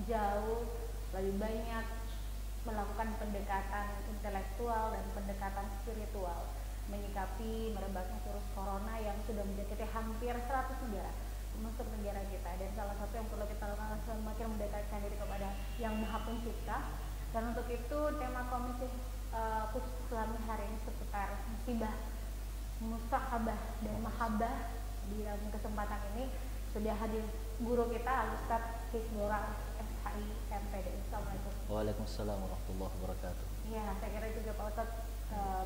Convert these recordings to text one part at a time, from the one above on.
jauh lebih banyak melakukan pendekatan intelektual dan pendekatan spiritual menyikapi merebaknya virus corona yang sudah menjangkiti hampir 100 negara termasuk negara kita. Dan salah satu yang perlu kita lakukan adalah semakin mendekatkan diri kepada Yang Maha Pencipta. Dan untuk itu tema komisi khusus Islami hari ini seputar musibah, musahabah dan mahabbah. Di dalam kesempatan ini sudah hadir guru kita Al-Ustaz Hizbullah SHI MPD. Assalamualaikum. Waalaikumsalam warahmatullahi wabarakatuh. Ya, saya kira juga Pak Ustadz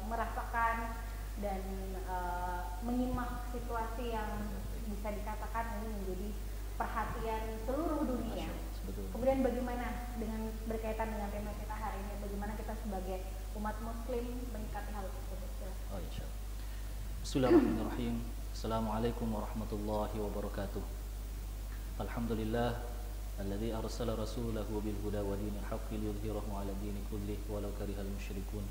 merasakan dan menyimak situasi yang bisa dikatakan ini menjadi perhatian seluruh dunia. Betul. Kemudian bagaimana dengan berkaitan dengan tema kita hari ini, bagaimana kita sebagai umat muslim menyikapi hal tersebut? Oh, insyaallah. Bismillahirrahmanirrahim. Assalamualaikum warahmatullahi wabarakatuh. Alhamdulillah alladzi arsala rasulahu bil huda wa dinil haqqi liyudhhirahu 'ala dini kullih walau karihal musyrikun.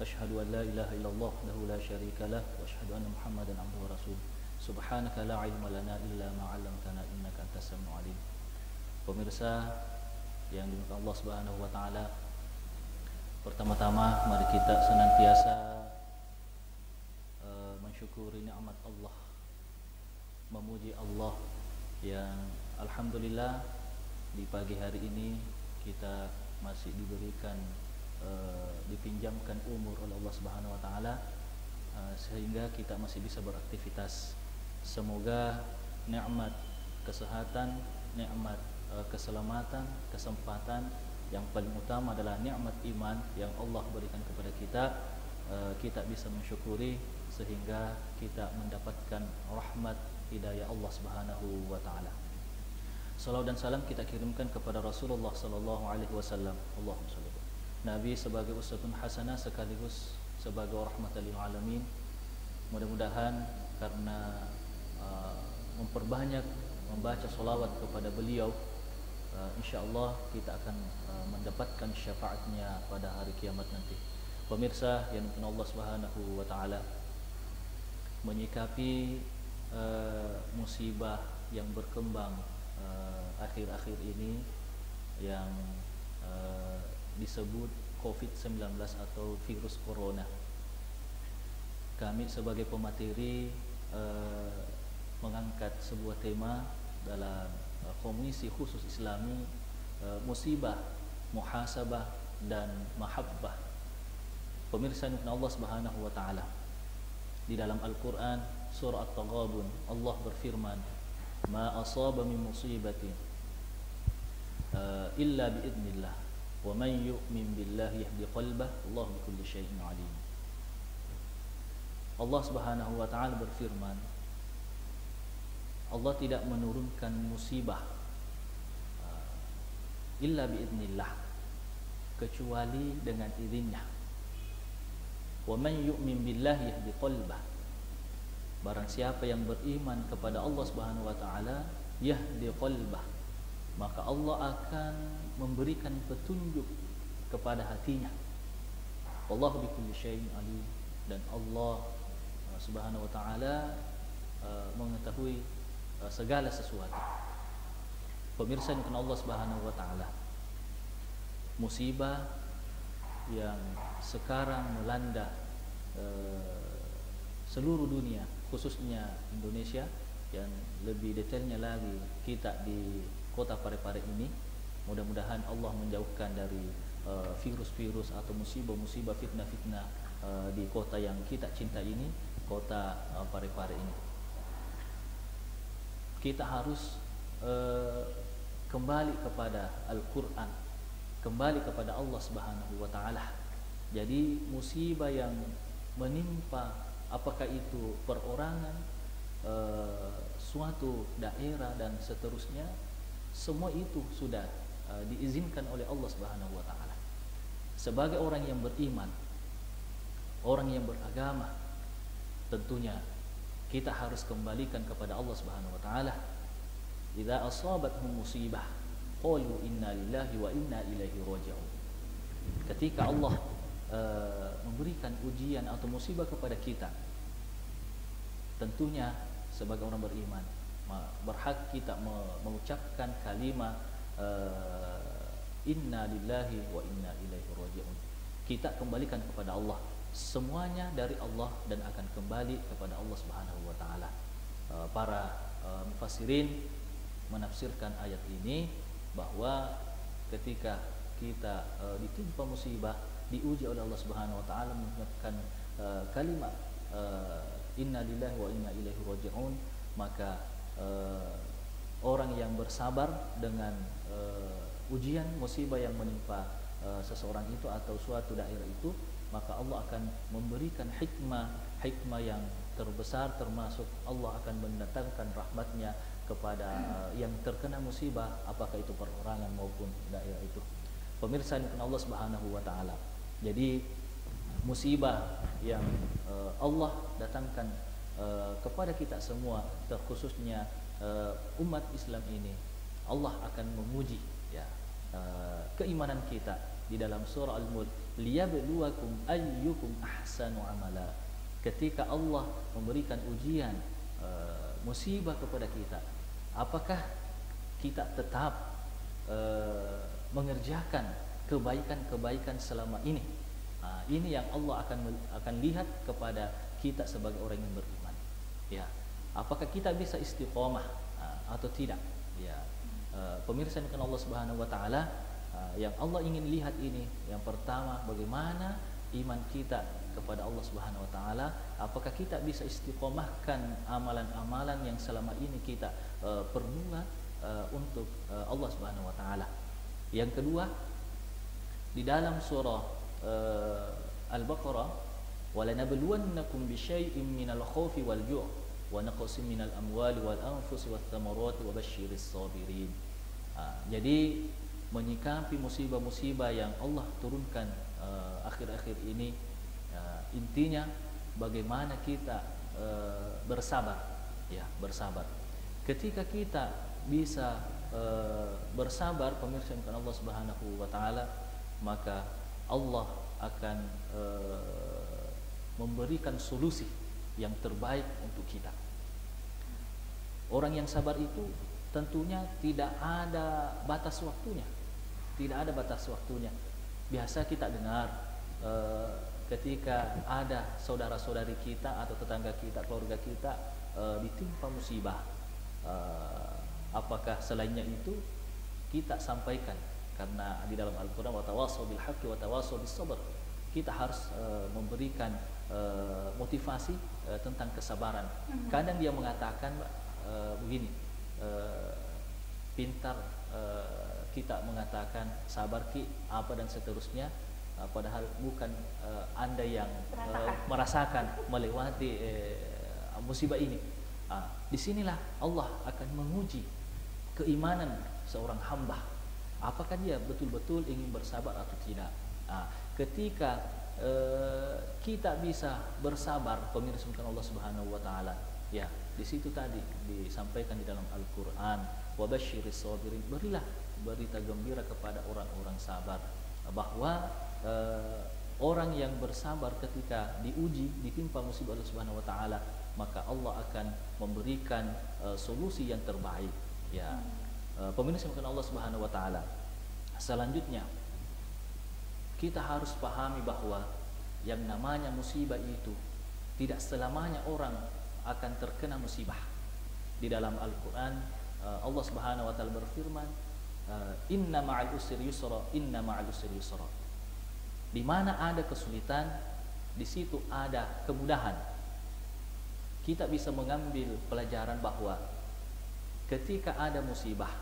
Asyhadu an la ilaha illallah wahdahu la syarika lah wa asyhadu anna Muhammadan 'abduhu wa rasuluh. Subhanaka la 'ilma lana illa ma 'allamtana innaka antas samiul 'alim. Pemirsa yang dimuliakan Allah Subhanahu wa taala, pertama-tama mari kita senantiasa mensyukuri nikmat Allah, memuji Allah yang alhamdulillah di pagi hari ini kita masih diberikan dipinjamkan umur oleh Allah Subhanahu wa taala sehingga kita masih bisa beraktivitas. Semoga nikmat kesehatan, nikmat keselamatan, kesempatan yang paling utama adalah nikmat iman yang Allah berikan kepada kita, kita bisa mensyukuri sehingga kita mendapatkan rahmat hidayah Allah Subhanahu wa taala. Salawat dan salam kita kirimkan kepada Rasulullah sallallahu alaihi wasallam. Allahumma shalli. Nabi sebagai uswatun hasanah sekaligus sebagai rahmatan lil alamin. Mudah-mudahan karena memperbanyak membaca salawat kepada beliau, insyaallah kita akan mendapatkan syafaatnya pada hari kiamat nanti. Pemirsa yang dimuliakan Allah Subhanahu wa taala, menyikapi musibah yang berkembang akhir-akhir ini yang disebut COVID-19 atau virus corona, kami sebagai pemateri mengangkat sebuah tema dalam komisi khusus Islami, musibah, muhasabah dan mahabbah. Pemirsa Allah Subhanahu wa taala, di dalam Al-Qur'an surah At-Taghabun Allah berfirman, ma asaba min musibatin illa biidznillah wa man yu'min billahi yahdi qalbah Allah bikulli syai'in alim. Allah Subhanahu wa taala berfirman, Allah tidak menurunkan musibah illa biidznillah, kecuali dengan izinnya. Wa man yu'min billahi yahdi qalbah, barang siapa yang beriman kepada Allah Subhanahu wa taala, yahdi qalbah, maka Allah akan memberikan petunjuk kepada hatinya. Wallahu bikulli syai'in alim, dan Allah Subhanahu wa taala mengetahui segala sesuatu. Pemirsa yang Allah Subhanahu wa taala, musibah yang sekarang melanda seluruh dunia, khususnya Indonesia, dan lebih detailnya lagi kita di kota Parepare ini, mudah-mudahan Allah menjauhkan dari virus-virus atau musibah-musibah, fitnah-fitnah di kota yang kita cinta ini, kota Parepare ini. Kita harus kembali kepada Al-Quran, kembali kepada Allah Subhanahu wa taala. Jadi musibah yang menimpa, apakah itu perorangan, suatu daerah dan seterusnya, semua itu sudah diizinkan oleh Allah Subhanahu wa taala. Sebagai orang yang beriman, orang yang beragama, tentunya kita harus kembalikan kepada Allah Subhanahu wa taala. Idza asabathum musibah qalu inna lillahi wa inna ilaihi raji'un. Ketika Allah memberikan ujian atau musibah kepada kita, tentunya sebagai orang beriman berhak kita mengucapkan kalimat Inna lillahi wa inna ilaihi raji'un. Kita kembalikan kepada Allah. Semuanya dari Allah dan akan kembali kepada Allah Subhanahu wa taala. Para mufassirin menafsirkan ayat ini bahwa ketika kita ditimpa musibah, diuji oleh Allah Subhanahu wa taala mengucapkan kalimat inna lillahi wa inna ilaihi raji'un, maka orang yang bersabar dengan ujian musibah yang menimpa seseorang itu atau suatu daerah itu, maka Allah akan memberikan hikmah yang terbesar, termasuk Allah akan mendatangkan rahmatnya kepada yang terkena musibah, apakah itu perorangan maupun daerah itu. Pemirsa yang Allah Subhanahu wa taala. Jadi musibah yang Allah datangkan kepada kita semua, terkhususnya umat Islam ini, Allah akan menguji ya keimanan kita. Di dalam surah Al-Mulk, liyabluwakum ayyukum ahsanu amala. Ketika Allah memberikan ujian musibah kepada kita, apakah kita tetap mengerjakan kebaikan-kebaikan selama ini? Ini yang Allah akan lihat kepada kita sebagai orang yang beriman. Ya, apakah kita bisa istiqomah atau tidak? Ya, pemirsa yang Allah Subhanahu wa taala, yang Allah ingin lihat ini, yang pertama bagaimana iman kita kepada Allah Subhanahu wa taala, apakah kita bisa istiqomahkan amalan-amalan yang selama ini kita perbuat untuk Allah Subhanahu wa taala. Yang kedua, di dalam surah Al-Baqarah, walanabluwannakum bisyai'in minal khaufi wal ju' wa naqsin minal amwali wal anfusi wath thamarati wabashshiris sabirin. Jadi menyikapi musibah-musibah yang Allah turunkan akhir-akhir ini, intinya bagaimana kita bersabar, ya, bersabar. Ketika kita bisa bersabar, pemirsa yang Allah Subhanahu wa taala, maka Allah akan memberikan solusi yang terbaik untuk kita. Orang yang sabar itu tentunya tidak ada batas waktunya. Tidak ada batas waktunya. Biasa kita dengar ketika ada saudara-saudari kita atau tetangga kita, keluarga kita ditimpa musibah, apakah selainnya itu kita sampaikan? Karena di dalam Al-Quran, watawassaw bil haqqi watawassaw bis sabr, kita harus memberikan motivasi tentang kesabaran. Kadang dia mengatakan begini, pintar kita mengatakan sabar ki apa dan seterusnya, padahal bukan Anda yang merasakan melewati musibah ini. Disinilah Allah akan menguji keimanan seorang hamba, apakah dia betul-betul ingin bersabar atau tidak. Ketika kita bisa bersabar, pemirsa Allah Subhanahu wa taala, ya, di situ tadi disampaikan di dalam Al-Qur'an, wabashshiris sabirin, berilah berita gembira kepada orang-orang sabar, bahwa orang yang bersabar ketika diuji, ditimpa musibah Allah Subhanahu wa taala, maka Allah akan memberikan solusi yang terbaik. Ya, pemirsa Allah Subhanahu wa taala. Selanjutnya, kita harus pahami bahwa yang namanya musibah itu tidak selamanya orang akan terkena musibah. Di dalam Al-Qur'an, Allah Subhanahu wa taala berfirman, inna ma'al usri yusra, inna ma'al usri yusra. Di mana ada kesulitan, di situ ada kemudahan. Kita bisa mengambil pelajaran bahwa ketika ada musibah,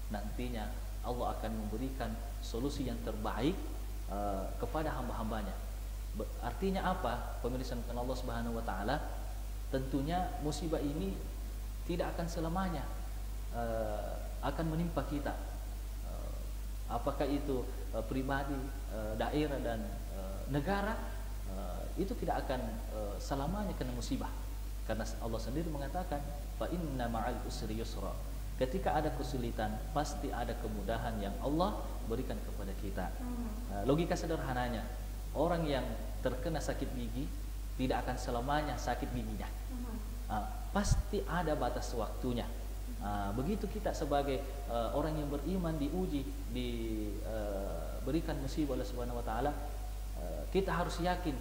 nantinya Allah akan memberikan solusi yang terbaik kepada hamba-hambanya. Artinya apa? Pemirsa Allah Subhanahu wa taala, tentunya musibah ini tidak akan selamanya akan menimpa kita. Apakah itu pribadi, daerah dan negara, itu tidak akan selamanya kena musibah. Karena Allah sendiri mengatakan, fa inna ma'al usri yusra. Ketika ada kesulitan, pasti ada kemudahan yang Allah berikan kepada kita. Logika sederhananya, orang yang terkena sakit gigi tidak akan selamanya sakit giginya. Pasti ada batas waktunya. Begitu kita sebagai orang yang beriman diuji, diberikan musibah oleh Subhanahu wa taala, kita harus yakin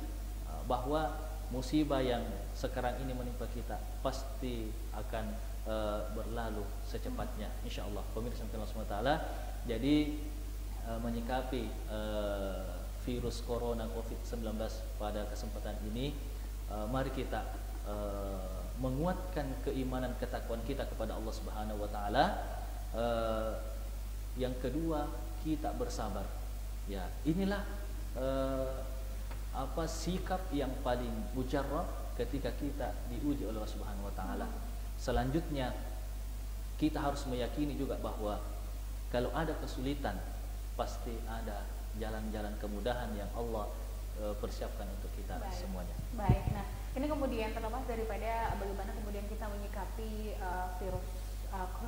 bahwa musibah yang sekarang ini menimpa kita pasti akan berlalu secepatnya insyaallah. Pemirsa Allah Subhanahu wa taala, jadi menyikapi virus corona COVID-19 pada kesempatan ini, mari kita menguatkan keimanan ketakwaan kita kepada Allah Subhanahu wa taala. Yang kedua, kita bersabar. Ya, inilah sikap yang paling mujarrab ketika kita diuji oleh Allah Subhanahu wa taala. Selanjutnya, kita harus meyakini juga bahwa kalau ada kesulitan, pasti ada jalan-jalan kemudahan yang Allah persiapkan untuk kita semuanya. Baik. Nah, ini kemudian terlepas daripada bagaimana kemudian kita menyikapi virus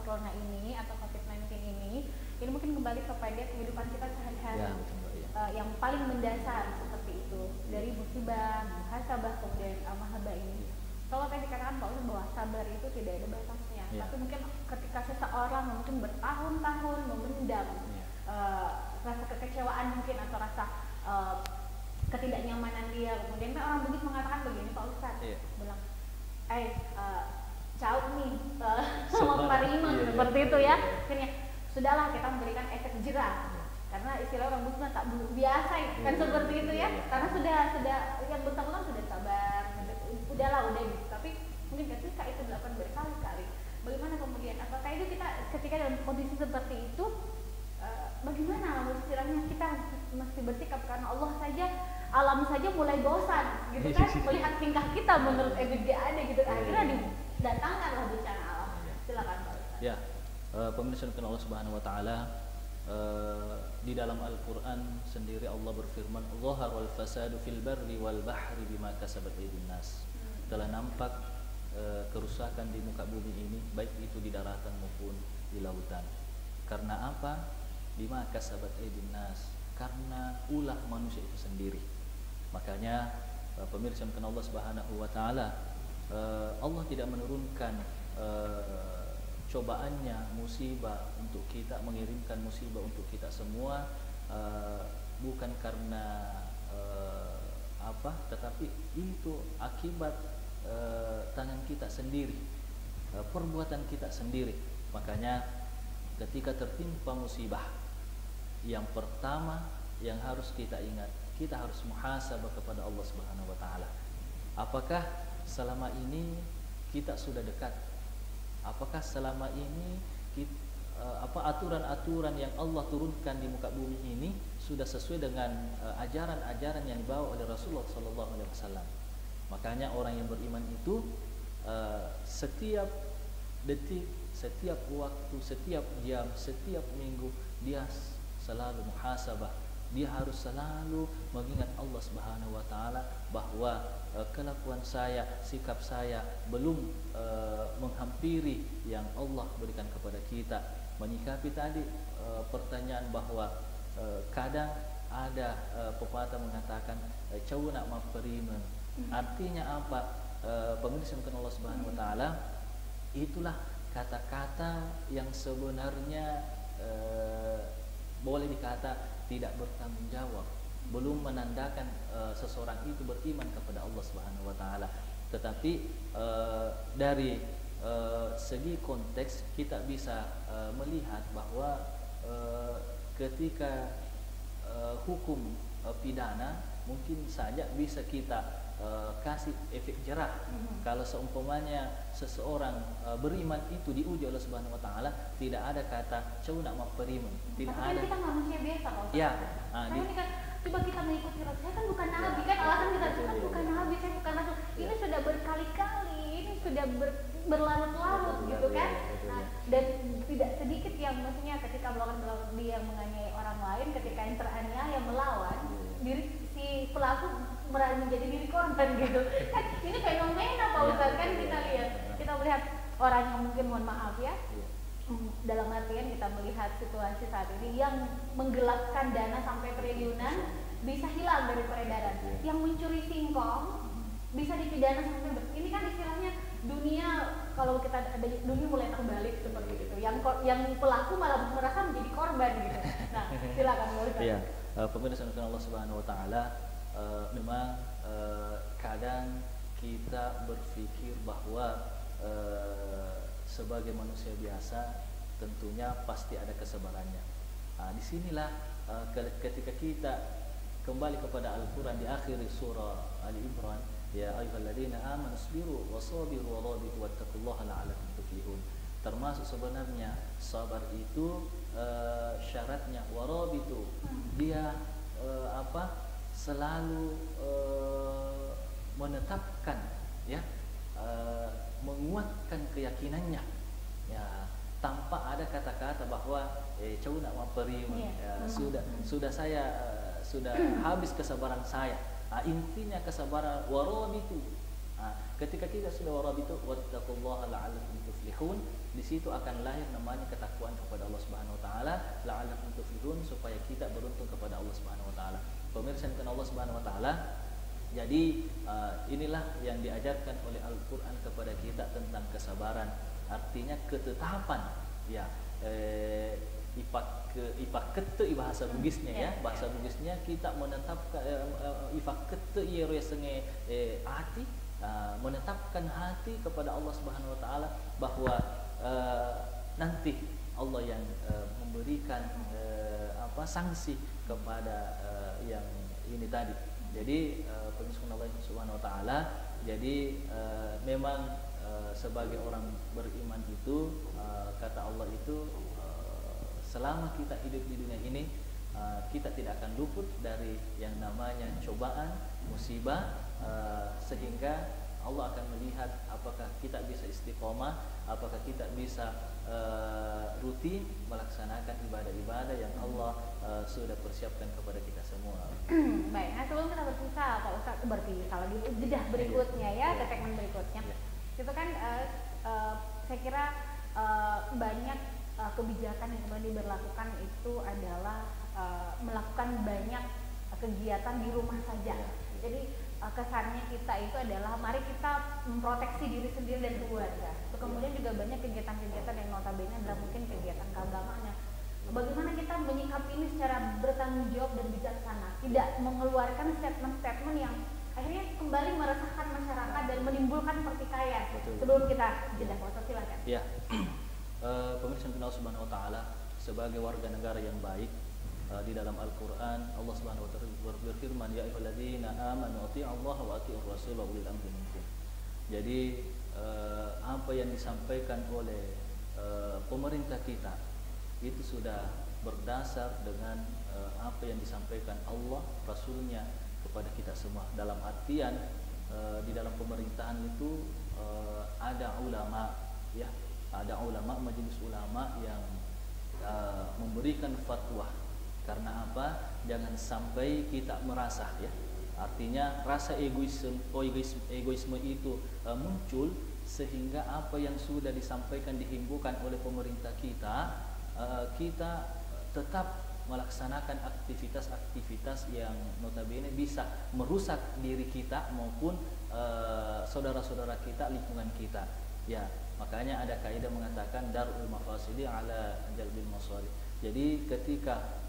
corona ini atau COVID-19 ini mungkin kembali kepada kehidupan kita sehari-hari. Ya, betul, ya. Yang paling mendasar seperti itu, dari musibah, muhasabah, kemudian mahabah ini. Kalau tadi dikatakan Pak Ustaz bahwa sabar itu tidak ada batasnya, tapi mungkin ketika seseorang mungkin bertahun-tahun memendam rasa kekecewaan mungkin atau rasa ketidaknyamanan dia, kemudian orang begitu mengatakan begini, Pak Ustaz bilang, jauh nih sama Pariman seperti itu ya, akhirnya sudahlah kita memberikan efek jerah. Karena istilah orang Muslim tak biasa kan seperti itu ya, karena sudah yang bersangkutan sudah sabar, udahlah gitu. Tapi mungkin ketika itu dilakukan berkali-kali, bagaimana kemudian? Apakah itu kita ketika dalam kondisi seperti itu, bagaimana istilahnya kita mesti bersikap, karena Allah saja, alam saja mulai bosan gitu kan melihat tingkah kita menurut ada gitu, akhirnya didatangkanlah bencana alam. Silakan Pak Ustaz. Ya, pemirsa Allah Subhanahu wa taala, di dalam Al-Quran sendiri Allah berfirman, "Zaharul fasadu fil barri wal bahri bima kasabat aydin nas." Telah nampak kerusakan di muka bumi ini, baik itu di daratan maupun di lautan. Karena apa? Bima kasabat aydin nas, karena ulah manusia itu sendiri. Makanya pemirsa Allah Subhanahu wa taala, Allah tidak menurunkan cobaannya, musibah untuk kita, mengirimkan musibah untuk kita semua, bukan karena tetapi itu akibat tangan kita sendiri, perbuatan kita sendiri. Makanya ketika tertimpa musibah, yang pertama yang harus kita ingat, kita harus muhasabah kepada Allah Subhanahu wa taala. Apakah selama ini kita sudah dekat? Apakah selama ini aturan-aturan yang Allah turunkan di muka bumi ini sudah sesuai dengan ajaran-ajaran yang dibawa oleh Rasulullah sallallahu alaihi wasallam? Makanya orang yang beriman itu setiap detik, setiap waktu, setiap jam, setiap minggu dia selalu muhasabah. Dia harus selalu mengingat Allah Subhanahu wa taala bahwa kelakuan saya, sikap saya belum menghampiri yang Allah berikan kepada kita. Menyikapi tadi pertanyaan bahwa kadang ada pepatah mengatakan cau nak maperima. Artinya apa? Pemirsa Allah Subhanahu wa taala, itulah kata-kata yang sebenarnya boleh dikata tidak bertanggung jawab, belum menandakan seseorang itu beriman kepada Allah Subhanahu wa taala. Tetapi dari segi konteks kita bisa melihat bahwa ketika hukum pidana mungkin saja bisa kita kasih efek jerah. Kalau seumpamanya seseorang beriman itu diuji oleh Subhanahu wa taala, tidak ada kata cau nak maperiman, tidak ada. Kita manusia biasa kok. Ya, ini kan coba kita mengikuti Rasul. Saya kan bukan nabi, kan alasan kita kan bukan nabi, saya bukan rasul. Ini sudah berkali-kali, ini sudah berlarut-larut gitu kan. Nah, dan tidak sedikit yang maksudnya ketika melakukan dia menganiaya orang lain, ketika yang teraniaya melawan diri si pelaku menjadi diri korban gitu kan. Ini fenomena Pak Ustaz kan, kita melihat orang yang mungkin, mohon maaf ya, dalam artian kita melihat situasi saat ini yang menggelapkan dana sampai triliunan bisa hilang dari peredaran, yang mencuri singkong bisa dipidana sampai ini kan istilahnya dunia, kalau kita ada dunia mulai terbalik seperti itu. Yang pelaku malah merasa menjadi korban gitu. Nah, silakan boleh. Iya, pemirsa Allah Subhanahu wa taala, memang kadang kita berpikir bahwa sebagai manusia biasa tentunya pasti ada kesabarannya. Disinilah ketika kita kembali kepada Al-Quran di akhir surah Ali Imran, ya ayyuhalladzina amanu sabiru wasabiru warabitu wattaqullaha la'allakum tuflihun. Termasuk sebenarnya sabar itu syaratnya warabitu, dia selalu menetapkan, ya, menguatkan keyakinannya, ya, tanpa ada kata-kata bahwa cau nak memperiun, ya, sudah saya sudah habis kesabaran saya. Intinya kesabaran warabitu. Ketika kita sudah warabitu wattaqullaha la'allakum tuflihun, di situ akan lahir namanya ketakwaan kepada Allah Subhanahu wa taala, la'allakum tuflihun, supaya kita beruntung kepada Allah Subhanahu wa taala. Pemirsa yang Allah Subhanahu wa taala, jadi inilah yang diajarkan oleh Al-Qur'an kepada kita tentang kesabaran. Artinya ketetapan, ya, ipak kete bahasa Bugisnya, ya, bahasa Bugisnya kita menetapkan ipak kete senge hati, menetapkan hati kepada Allah Subhanahu wa taala bahwa nanti Allah yang memberikan sanksi kepada yang ini tadi. Jadi pemirsa Allah Subhanahu wa taala, jadi memang sebagai orang beriman itu, kata Allah itu, selama kita hidup di dunia ini, kita tidak akan luput dari yang namanya cobaan, musibah, sehingga Allah akan melihat apakah kita bisa istiqomah, apakah kita bisa rutin melaksanakan ibadah-ibadah yang Allah sudah persiapkan kepada kita semua. Baik, nah sebelum kita berpisah, Pak Ustadz, berpisah lagi jedah berikutnya, ya, ke segmen berikutnya. Itu kan saya kira banyak kebijakan yang kemudian diberlakukan itu adalah melakukan banyak kegiatan di rumah saja. Jadi kesannya kita itu adalah mari kita memproteksi diri sendiri dan keluarga. Kemudian juga banyak kegiatan-kegiatan yang notabene adalah mungkin kegiatan keagamaan. Bagaimana kita menyikapi ini secara bertanggung jawab dan bijaksana, tidak mengeluarkan statement-statement yang akhirnya kembali meresahkan masyarakat dan menimbulkan pertikaian. Sebelum kita jeda, silakan. Ya. Pemirsa Allah Subhanahu wa taala, sebagai warga negara yang baik, di dalam Al-Qur'an Allah Subhanahu wa taala berfirman, ya ayyuhalladzina amanu athi'ullaha wa athi'ur rasul wa ulil amri minkum. Jadi apa yang disampaikan oleh pemerintah kita itu sudah berdasar dengan apa yang disampaikan Allah, Rasulnya kepada kita semua. Dalam artian di dalam pemerintahan itu ada ulama, ya, ada ulama, majelis ulama yang memberikan fatwa. Karena apa? Jangan sampai kita merasa, ya, artinya rasa egoisme itu muncul, sehingga apa yang sudah disampaikan dihimbaukan oleh pemerintah kita, kita tetap melaksanakan aktivitas-aktivitas yang notabene bisa merusak diri kita maupun saudara-saudara kita, lingkungan kita, ya. Makanya ada kaidah mengatakan darul mafasidi ala jalbil masalih. Jadi ketika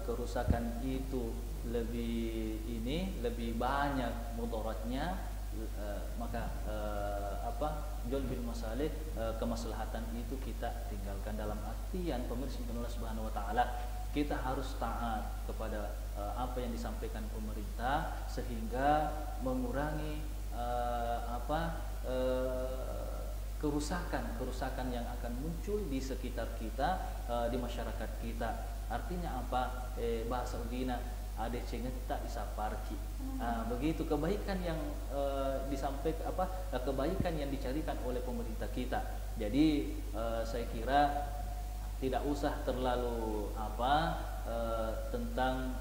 kerusakan itu lebih banyak mudaratnya, maka jalbil masalih, kemaslahatan itu kita tinggalkan. Dalam artian pemirsa Allah Subhanahu wa taala, kita harus taat kepada apa yang disampaikan pemerintah, sehingga mengurangi kerusakan yang akan muncul di sekitar kita, di masyarakat kita. Artinya apa? Bahasa Udina ada cengeta isaparki. Begitu kebaikan yang disampaikan, kebaikan yang dicarikan oleh pemerintah kita. Jadi saya kira tidak usah terlalu tentang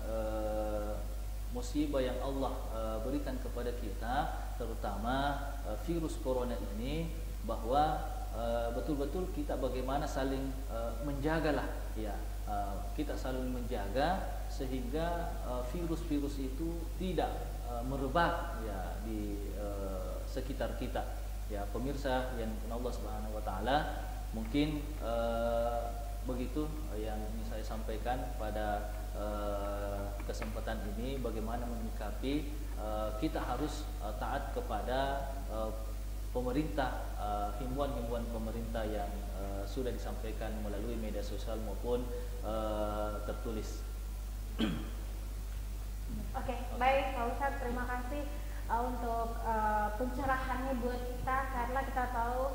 musibah yang Allah berikan kepada kita, terutama virus corona ini, bahwa betul-betul kita bagaimana saling menjagalah, ya, kita saling menjaga sehingga virus-virus itu tidak merebak, ya, di sekitar kita. Ya pemirsa yang dimuliakan Allah Subhanahu wa taala, mungkin begitu yang ingin saya sampaikan pada kesempatan ini, bagaimana menyikapi kita harus taat kepada pemerintah, himbauan-himbauan pemerintah yang sudah disampaikan melalui media sosial maupun tertulis. Oke, baik Pak Ustadz, terima kasih untuk pencerahannya buat kita, karena kita tahu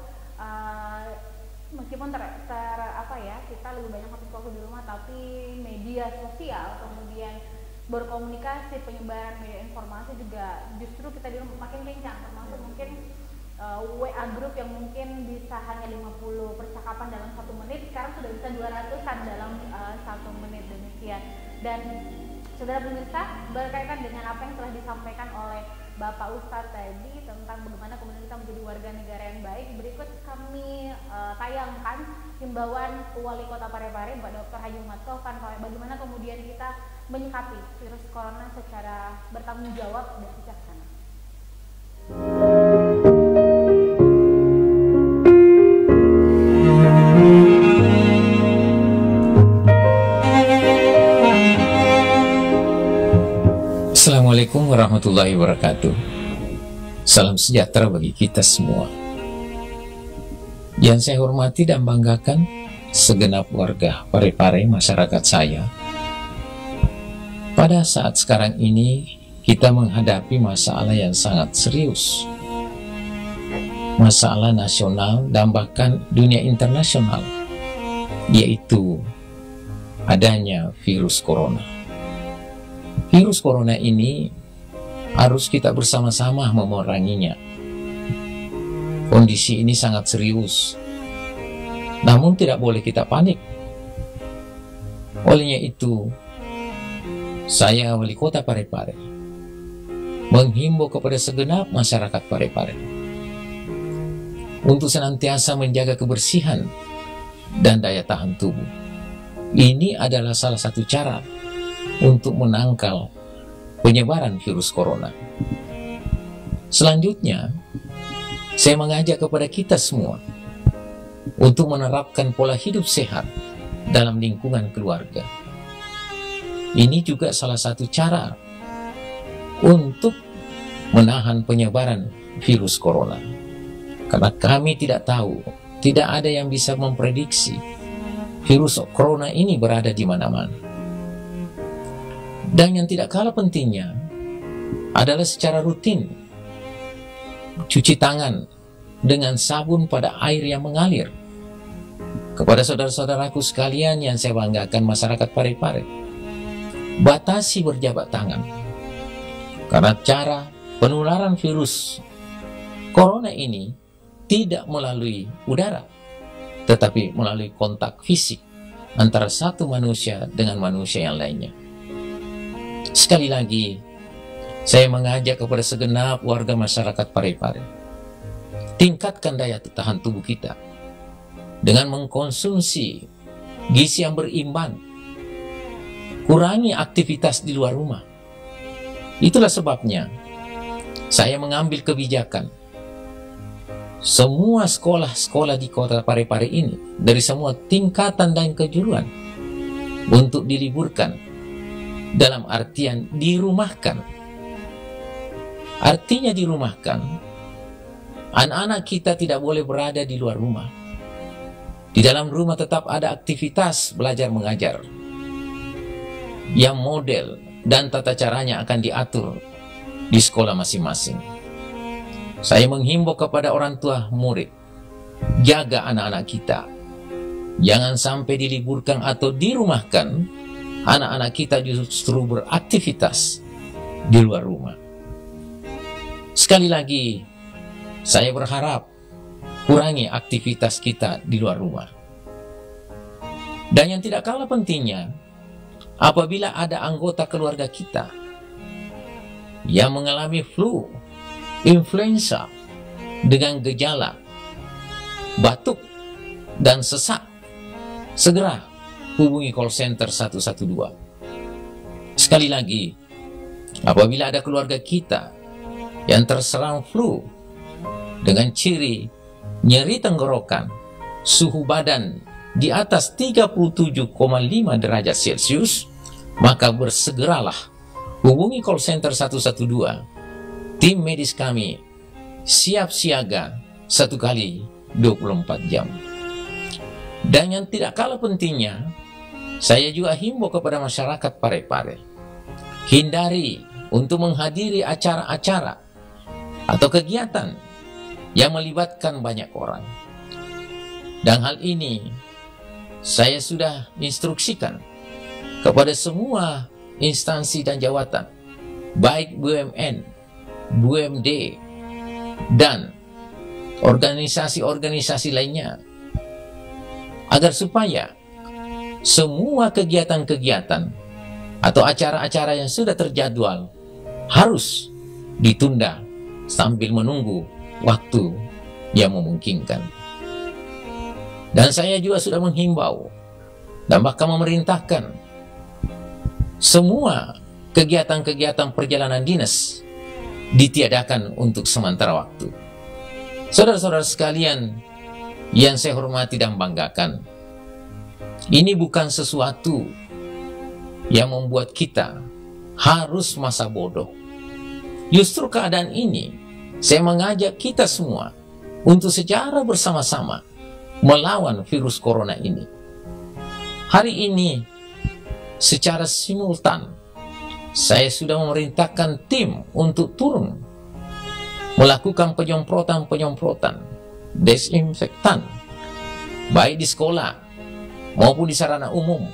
meskipun kita lebih banyak waktu di rumah, tapi media sosial kemudian berkomunikasi, penyebaran media informasi juga justru kita di rumah makin kencang, termasuk mungkin WA grup yang mungkin bisa hanya 50 percakapan dalam 1 menit, sekarang sudah bisa 200-an dalam 1 menit, demikian. Dan saudara pemirsa, berkaitan dengan apa yang telah disampaikan oleh Bapak Ustadz tadi tentang bagaimana kemudian kita menjadi warga negara yang baik, berikut kami tayangkan himbauan Wali Kota Parepare, Pak Dr. Haji Muhammad Taufan, bagaimana kemudian kita menyikapi virus corona secara bertanggung jawab dan bijaksana. Assalamualaikum warahmatullahi wabarakatuh. Salam sejahtera bagi kita semua. Yang saya hormati dan banggakan segenap warga Parepare, masyarakat saya. Pada saat sekarang ini kita menghadapi masalah yang sangat serius. Masalah nasional dan bahkan dunia internasional, yaitu adanya virus corona. Virus corona ini harus kita bersama-sama memeranginya. Kondisi ini sangat serius, namun tidak boleh kita panik. Olehnya itu, saya Wali Kota Parepare menghimbau kepada segenap masyarakat Parepare untuk senantiasa menjaga kebersihan dan daya tahan tubuh. Ini adalah salah satu cara untuk menangkal penyebaran virus corona. Selanjutnya, saya mengajak kepada kita semua untuk menerapkan pola hidup sehat dalam lingkungan keluarga. Ini juga salah satu cara untuk menahan penyebaran virus corona. Karena kami tidak tahu, tidak ada yang bisa memprediksi virus corona ini berada di mana-mana. Dan yang tidak kalah pentingnya adalah secara rutin cuci tangan dengan sabun pada air yang mengalir. Kepada saudara-saudaraku sekalian yang saya banggakan, masyarakat Parepare, batasi berjabat tangan, karena cara penularan virus corona ini tidak melalui udara, tetapi melalui kontak fisik antara satu manusia dengan manusia yang lainnya. Sekali lagi, saya mengajak kepada segenap warga masyarakat Parepare, tingkatkan daya tahan tubuh kita dengan mengkonsumsi gizi yang berimbang, kurangi aktivitas di luar rumah. Itulah sebabnya saya mengambil kebijakan semua sekolah-sekolah di kota Parepare ini, dari semua tingkatan dan kejuruan, untuk diliburkan. Dalam artian dirumahkan. Artinya dirumahkan, anak-anak kita tidak boleh berada di luar rumah. Di dalam rumah tetap ada aktivitas belajar mengajar yang model dan tata caranya akan diatur di sekolah masing-masing. Saya menghimbau kepada orang tua murid, jaga anak-anak kita. Jangan sampai diliburkan atau dirumahkan, anak-anak kita justru beraktivitas di luar rumah. Sekali lagi, saya berharap kurangi aktivitas kita di luar rumah. Dan yang tidak kalah pentingnya, apabila ada anggota keluarga kita yang mengalami flu, influenza dengan gejala batuk dan sesak, segera hubungi call center 112. Sekali lagi, apabila ada keluarga kita yang terserang flu, dengan ciri nyeri tenggorokan, suhu badan di atas 37,5 derajat Celcius, maka bersegeralah hubungi call center 112. Tim medis kami siap siaga 1 kali 24 jam. Dan yang tidak kalah pentingnya, saya juga himbau kepada masyarakat Parepare, hindari untuk menghadiri acara-acara atau kegiatan yang melibatkan banyak orang. Dan hal ini saya sudah instruksikan kepada semua instansi dan jawatan, baik BUMN, BUMD, dan organisasi-organisasi lainnya, agar supaya semua kegiatan-kegiatan atau acara-acara yang sudah terjadwal harus ditunda sambil menunggu waktu yang memungkinkan. Dan saya juga sudah menghimbau dan bahkan memerintahkan semua kegiatan-kegiatan perjalanan dinas ditiadakan untuk sementara waktu. Saudara-saudara sekalian yang saya hormati dan banggakan, ini bukan sesuatu yang membuat kita harus masa bodoh. Justru keadaan ini saya mengajak kita semua untuk secara bersama-sama melawan virus corona ini. Hari ini secara simultan saya sudah memerintahkan tim untuk turun melakukan penyemprotan desinfektan, baik di sekolah maupun di sarana umum,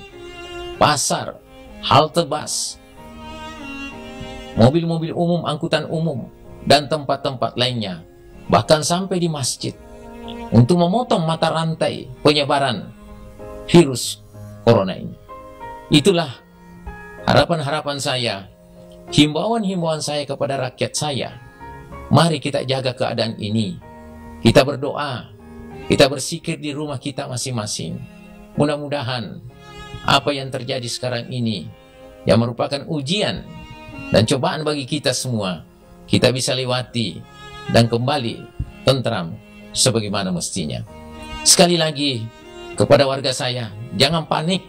pasar, halte bus, mobil-mobil umum, angkutan umum, dan tempat-tempat lainnya, bahkan sampai di masjid, untuk memotong mata rantai penyebaran virus corona ini. Itulah harapan-harapan saya, himbauan-himbauan saya kepada rakyat saya. Mari kita jaga keadaan ini. Kita berdoa, kita bersikir di rumah kita masing-masing. Mudah-mudahan apa yang terjadi sekarang ini, yang merupakan ujian dan cobaan bagi kita semua, kita bisa lewati dan kembali tentram sebagaimana mestinya. Sekali lagi kepada warga saya, jangan panik.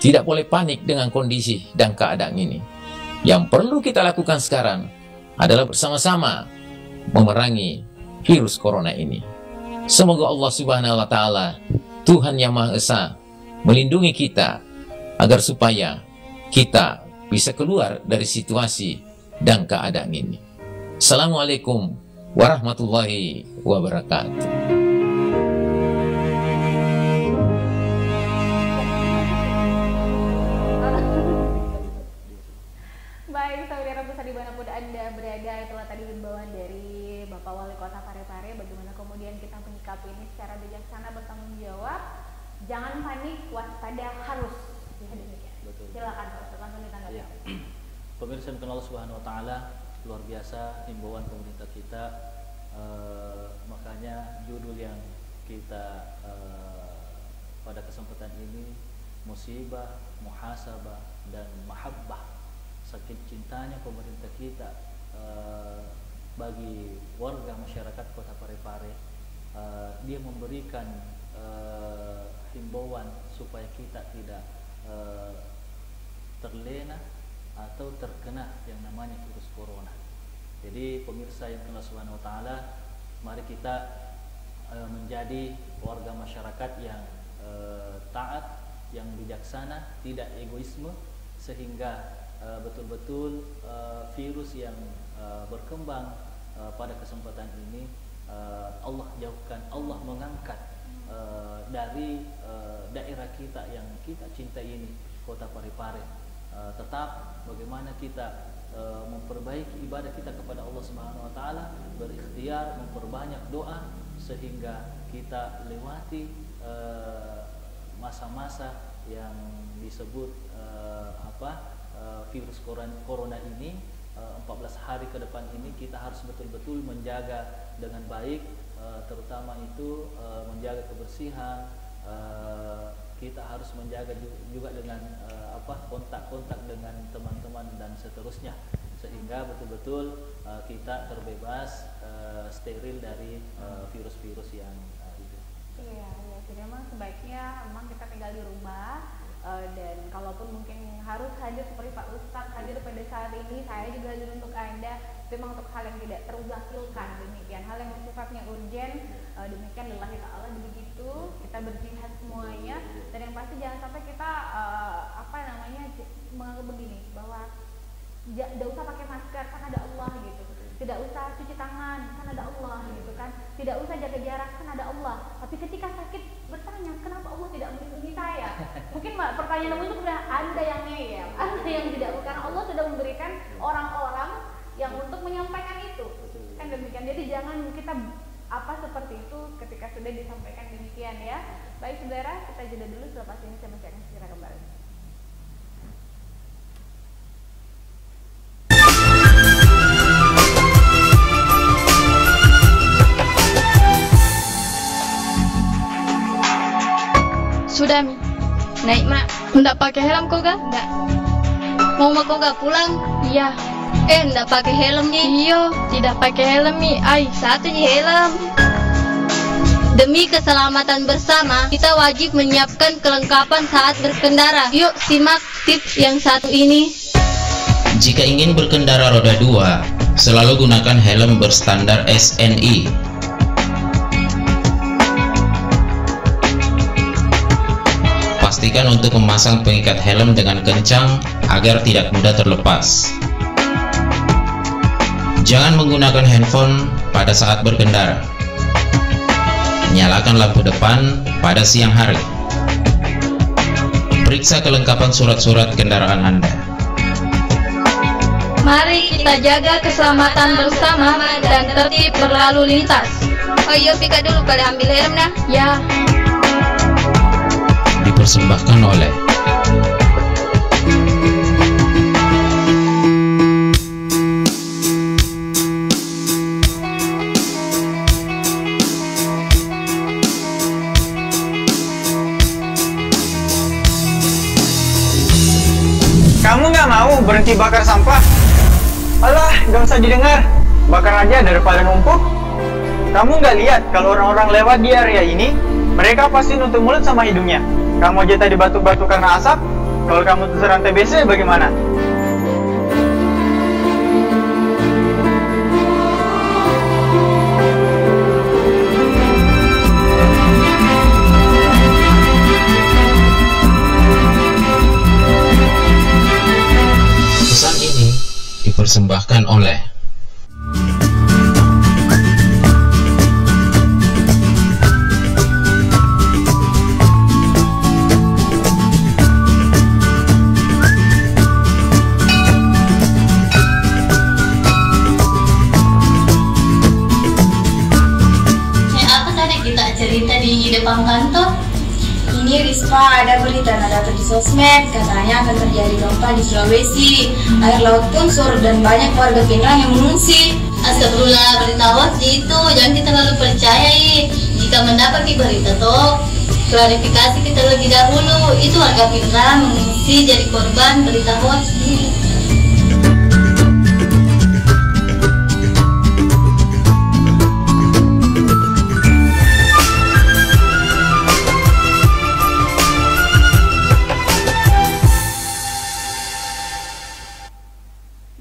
Tidak boleh panik dengan kondisi dan keadaan ini. Yang perlu kita lakukan sekarang adalah bersama-sama memerangi virus corona ini. Semoga Allah Subhanahu wa Ta'ala, Tuhan yang Maha Esa, melindungi kita agar supaya kita bisa keluar dari situasi dan keadaan ini. Assalamualaikum warahmatullahi wabarakatuh. Baik, saudara besar dimanapun Anda berada, itulah tadi himbauan dari Bapak Wali Kota Parepare, bagaimana kemudian kita menyikapi ini secara bijaksana, bertanggung jawab, jangan panik, waspada, harus. Ya, demikian. Betul. Silakan Pak Ustaz, langsung ditanggapi. Ya. Pemirsa yang Allah Subhanahu wa Ta'ala, luar biasa himbauan pemerintah kita. Makanya judul yang kita pada kesempatan ini, musibah, muhasabah, dan mahabbah. Saking cintanya pemerintah kita bagi warga masyarakat Kota Parepare, dia memberikan himbauan supaya kita tidak terlena atau terkena yang namanya virus corona. Jadi pemirsa yang Allah Subhanahu wa Ta'ala, mari kita menjadi warga masyarakat yang taat, yang bijaksana, tidak egoisme, sehingga betul-betul virus yang berkembang pada kesempatan ini Allah jauhkan, Allah mengangkat dari daerah kita yang kita cintai ini, Kota Parepare. Tetap bagaimana kita memperbaiki ibadah kita kepada Allah Subhanahu wa Ta'ala, berikhtiar, memperbanyak doa sehingga kita lewati masa-masa yang disebut virus corona ini. 14 hari ke depan ini kita harus betul-betul menjaga dengan baik, terutama itu menjaga kebersihan. Kita harus menjaga juga dengan kontak-kontak dengan teman-teman dan seterusnya, sehingga betul-betul kita terbebas steril dari virus-virus yang itu. Iya, ya, jadi memang sebaiknya memang kita tinggal di rumah, dan kalaupun mungkin harus hadir seperti Pak Ustadz hadir pada saat ini, saya juga hadir untuk Anda, itu memang untuk hal yang tidak terwakilkan, demikian hal yang sifatnya urgen, demikian lillahi ta'ala, begitu kita berjihad semuanya, dan yang pasti jangan sampai kita menganggap begini, bahwa tidak usah pakai masker kan ada Allah gitu, tidak usah cuci tangan kan ada Allah gitu kan, tidak usah jaga jarak kan ada Allah, tapi ketika sakit bertanya kenapa Allah tidak melindungi saya, mungkin pertanyaan itu sudah Anda yang ngeyel, Anda yang tidak, karena Allah sudah memberikan orang-orang yang untuk menyampaikan itu kan, demikian. Jadi jangan kita seperti itu ketika sudah disampaikan demikian ya. Baik saudara, kita jeda dulu, selepas ini saya masih akan segera kembali. Sudah Mi, naik mak. Nggak pakai helm kau ga? Nggak. Mau kau ga pulang? Iya. Nggak pakai helm Ji? Iya, tidak pakai helm Mi. Ay, satu Ji helm. Demi keselamatan bersama, kita wajib menyiapkan kelengkapan saat berkendara. Yuk simak tips yang satu ini. Jika ingin berkendara roda 2, selalu gunakan helm berstandar SNI. Pastikan untuk memasang pengikat helm dengan kencang agar tidak mudah terlepas. Jangan menggunakan handphone pada saat berkendara. Nyalakan lampu depan pada siang hari. Periksa kelengkapan surat-surat kendaraan Anda. Mari kita jaga keselamatan bersama dan tertib berlalu lintas. Oh iya, Pika dulu pada ambil helm dah. Ya. Dipersembahkan oleh Kamu nggak mau berhenti bakar sampah? Alah, nggak usah didengar. Bakar aja daripada numpuk. Kamu nggak lihat kalau orang-orang lewat di area ini, mereka pasti nutup mulut sama hidungnya. Kamu aja tadi batuk-batuk karena asap. Kalau kamu terserang TBC bagaimana? pesan ini dipersembahkan oleh cerita di depan kantor. Ini Risma, ada berita dapat di sosmed, katanya akan terjadi gempa di Sulawesi. Air laut pun surut dan banyak warga Pinang yang mengungsi. Astagfirullah, berita hoax itu jangan kita terlalu percayai. Jika mendapat berita toh, klarifikasi kita lebih dahulu. Itu warga Pinang mengungsi jadi korban berita hoax ini.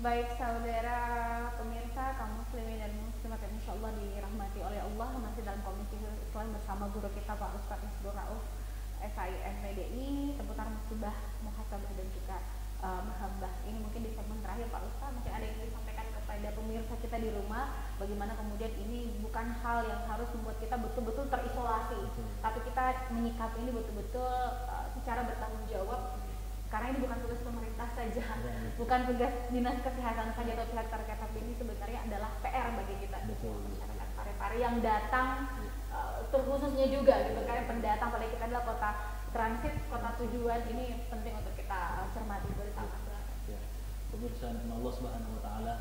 Baik saudara pemirsa, kaum muslimin dan muslimat yang insyaallah dirahmati oleh Allah, masih dalam Komisi Islam bersama guru kita Pak Ustadz Misbur Rauf SIM PDI seputar musibah, muhasabah dan juga mahabbah. Ini mungkin di segmen terakhir Pak Ustadz, mungkin ada yang ingin disampaikan kepada pemirsa kita di rumah, bagaimana kemudian ini bukan hal yang harus membuat kita betul-betul terisolasi, tapi kita menyikapi ini betul-betul secara bertanggung jawab. Karena ini bukan tugas pemerintah saja, bukan tugas dinas kesehatan saja atau pihak terkait, tapi ini sebenarnya adalah PR bagi kita masyarakat Parepare yang datang, terkhususnya juga gitu kan, pendatang, apalagi kita adalah kota transit, kota tujuan, ini penting untuk kita cermati bersama. Ya, pemirsa Allah Subhanahu Wa Taala,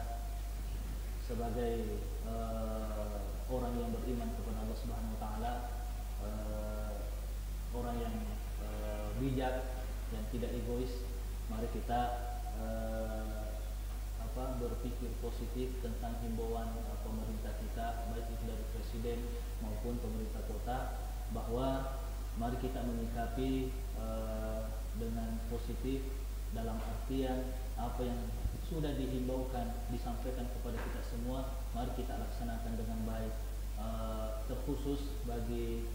sebagai orang yang beriman kepada Allah Subhanahu Wa Taala, orang yang bijak, yang tidak egois, mari kita berpikir positif tentang himbauan pemerintah kita, baik itu dari presiden maupun pemerintah kota, bahwa mari kita menyikapi dengan positif, dalam artian apa yang sudah dihimbaukan, disampaikan kepada kita semua, mari kita laksanakan dengan baik. Terkhusus bagi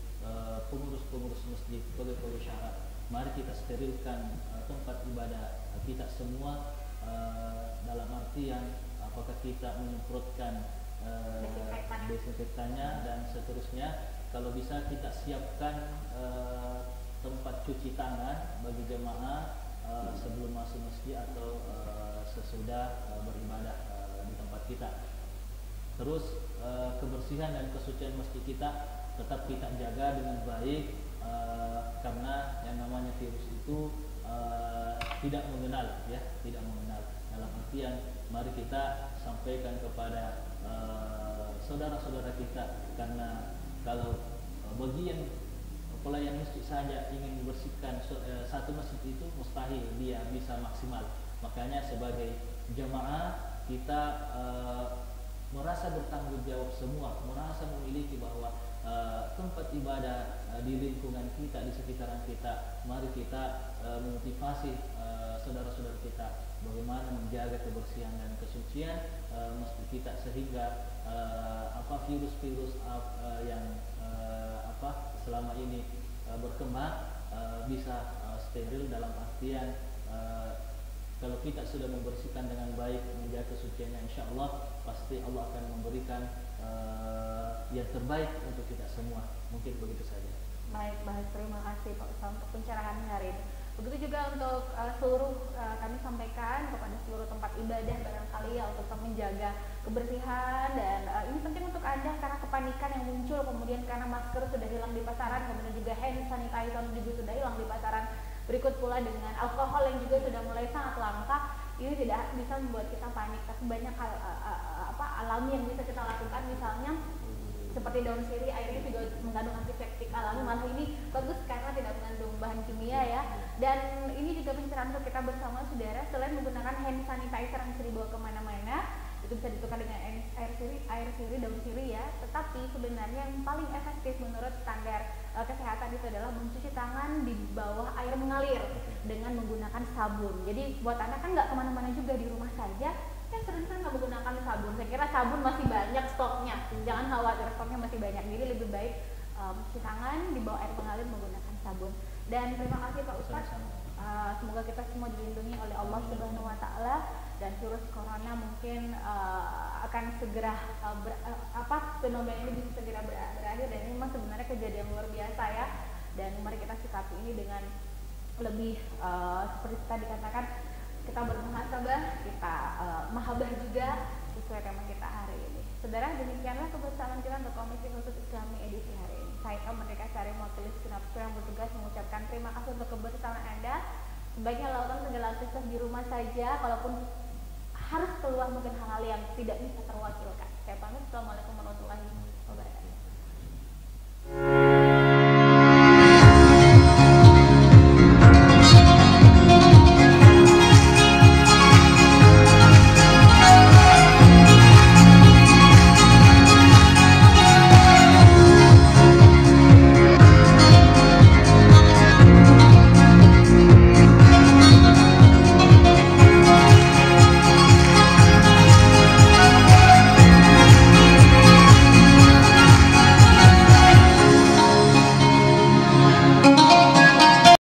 pengurus-pengurus masjid, pegawai syarat, mari kita sterilkan tempat ibadah kita semua, dalam artian apakah kita menyemprotkan desinfektannya dan seterusnya. Kalau bisa kita siapkan tempat cuci tangan bagi jemaah sebelum masuk masjid atau sesudah beribadah di tempat kita. Terus kebersihan dan kesucian masjid kita tetap kita jaga dengan baik, karena yang namanya virus itu tidak mengenal, ya, tidak mengenal. Dalam artian mari kita sampaikan kepada saudara-saudara kita, karena kalau bagi yang pelayan masjid saja ingin membersihkan satu masjid itu mustahil dia bisa maksimal. Makanya sebagai jemaah kita merasa bertanggung jawab semua, merasa memiliki bahwa tempat ibadah di lingkungan kita, di sekitaran kita, mari kita memotivasi saudara-saudara kita bagaimana menjaga kebersihan dan kesucian masjid kita, sehingga virus-virus yang selama ini berkembang bisa steril. Dalam artian kalau kita sudah membersihkan dengan baik, menjaga kesuciannya, insya Allah pasti Allah akan memberikan yang terbaik untuk kita semua. Mungkin begitu saja. Baik, terima kasih Pak Ustaz untuk pencerahan hari ini. Begitu juga untuk seluruh kami sampaikan kepada seluruh tempat ibadah barangkali ya, untuk menjaga kebersihan, dan ini penting untuk Anda karena kepanikan yang muncul kemudian karena masker sudah hilang di pasaran, kemudian juga hand sanitizer juga sudah hilang di pasaran, berikut pula dengan alkohol yang juga sudah mulai sangat langka. Ini tidak bisa membuat kita panik, tapi banyak hal alami yang bisa kita lakukan, misalnya seperti daun sirih, airnya juga mengandung antiseptik alami, malah ini bagus karena tidak mengandung bahan kimia ya. Dan ini juga pencerahan untuk kita bersama saudara, selain menggunakan hand sanitizer yang bisa dibawa kemana-mana, itu bisa ditukar dengan air sirih, daun sirih ya. Tetapi sebenarnya yang paling efektif menurut standar kesehatan itu adalah mencuci tangan di bawah air mengalir dengan menggunakan sabun. Jadi buat Anda kan nggak kemana-mana juga, di rumah saja ya sering-sering nggak menggunakan sabun. Saya kira sabun masih banyak stoknya, jangan khawatir, stoknya masih banyak. Jadi lebih baik mencuci tangan di bawah air mengalir menggunakan sabun. Dan terima kasih Pak Ustadz. Semoga kita semua dilindungi oleh Allah Subhanahu Wa Taala, dan virus corona mungkin akan segera fenomena ini bisa segera berakhir, dan ini memang sebenarnya kejadian luar biasa ya. Dan mari kita sikapi ini dengan lebih seperti tadi dikatakan, kita bermuhasabah, kita mahabah juga sesuai tema kita hari ini. Saudara, demikianlah kebersamaan kita untuk Komisi Khusus Islami edisi hari ini. Saya Merdeka Sari Mautulis Kinapsu yang bertugas mengucapkan terima kasih untuk kebersamaan Anda. Sebaiknya lakukan segala aktivitas di rumah saja, kalaupun harus keluar mungkin hal-hal yang tidak bisa